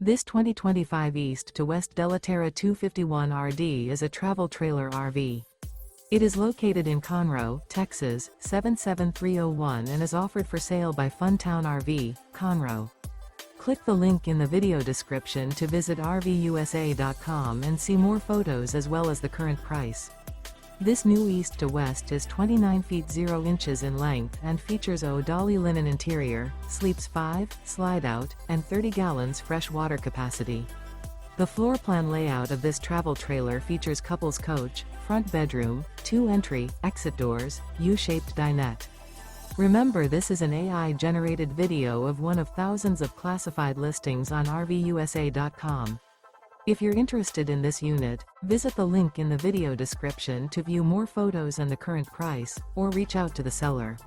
This 2025 East to West Della Terra 251 RD is a travel trailer RV. It is located in Conroe, Texas, 77301 and is offered for sale by Funtown RV, Conroe. Click the link in the video description to visit RVUSA.com and see more photos as well as the current price. This new East to West is 29 feet 0 inches in length and features ODALI linen interior, sleeps 5, slide-out, and 30 gallons fresh water capacity. The floor plan layout of this travel trailer features couples coach, front bedroom, 2 entry, exit doors, U-shaped dinette. Remember, this is an AI-generated video of one of thousands of classified listings on RVUSA.com. If you're interested in this unit, visit the link in the video description to view more photos and the current price, or reach out to the seller.